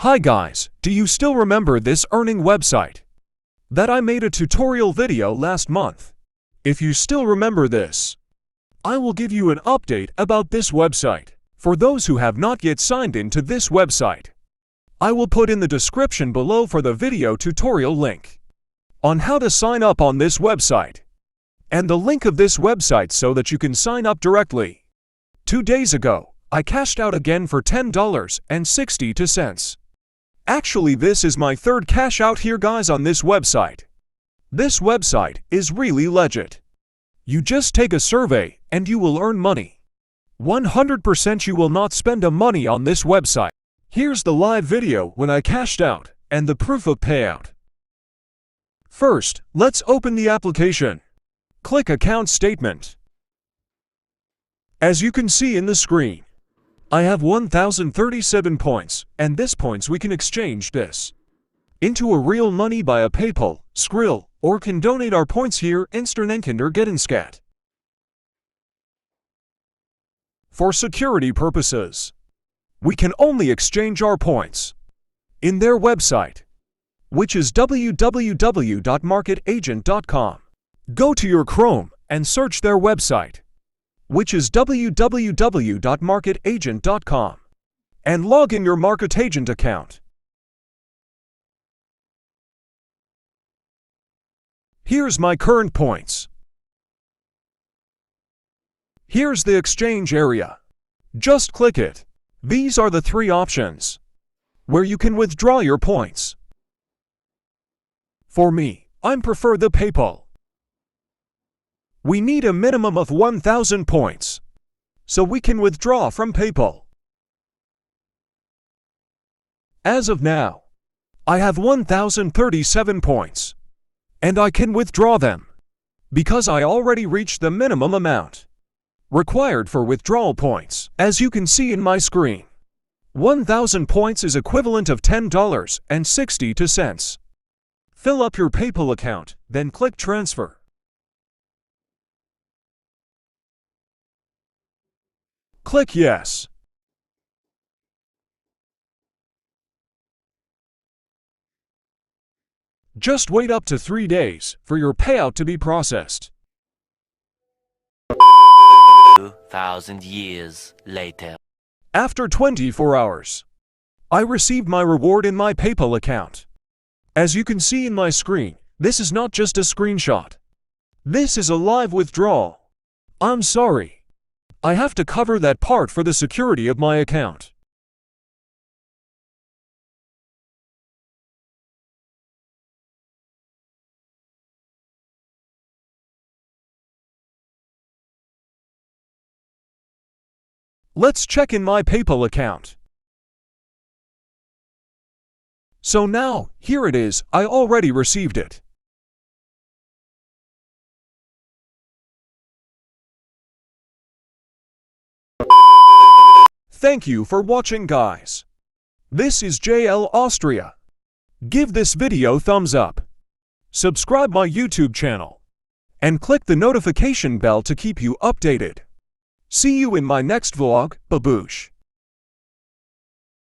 Hi guys, do you still remember this earning website that I made a tutorial video last month? If you still remember this, I will give you an update about this website. For those who have not yet signed in to this website, I will put in the description below for the video tutorial link on how to sign up on this website and the link of this website so that you can sign up directly. 2 days ago, I cashed out again for $10.62. Actually, this is my third cash out here guys on this website. This website is really legit. You just take a survey and you will earn money. 100% you will not spend a money on this website. Here's the live video when I cashed out and the proof of payout. First, let's open the application. Click Account Statement. As you can see in the screen, I have 1,037 points, and this points we can exchange this into a real money by a PayPal, Skrill, or can donate our points here Insternenkinder Getenskat. For security purposes, we can only exchange our points in their website, which is www.marketagent.com. Go to your Chrome and search their website, which is www.marketagent.com, and log in your MarketAgent account. Here's my current points. Here's the exchange area. Just click it. These are the 3 options where you can withdraw your points. For me, I prefer the PayPal. We need a minimum of 1,000 points, so we can withdraw from PayPal. As of now, I have 1,037 points, and I can withdraw them because I already reached the minimum amount required for withdrawal points. As you can see in my screen, 1,000 points is equivalent of $10.62. Fill up your PayPal account, then click Transfer. Click Yes. Just wait up to 3 days for your payout to be processed. 2,000 years later. After 24 hours, I received my reward in my PayPal account. As you can see in my screen, this is not just a screenshot. This is a live withdrawal. I'm sorry, I have to cover that part for the security of my account. Let's check in my PayPal account. So now, here it is, I already received it. Thank you for watching guys. This is JL Austria. Give this video thumbs up. Subscribe my YouTube channel. And click the notification bell to keep you updated. See you in my next vlog, baboosh.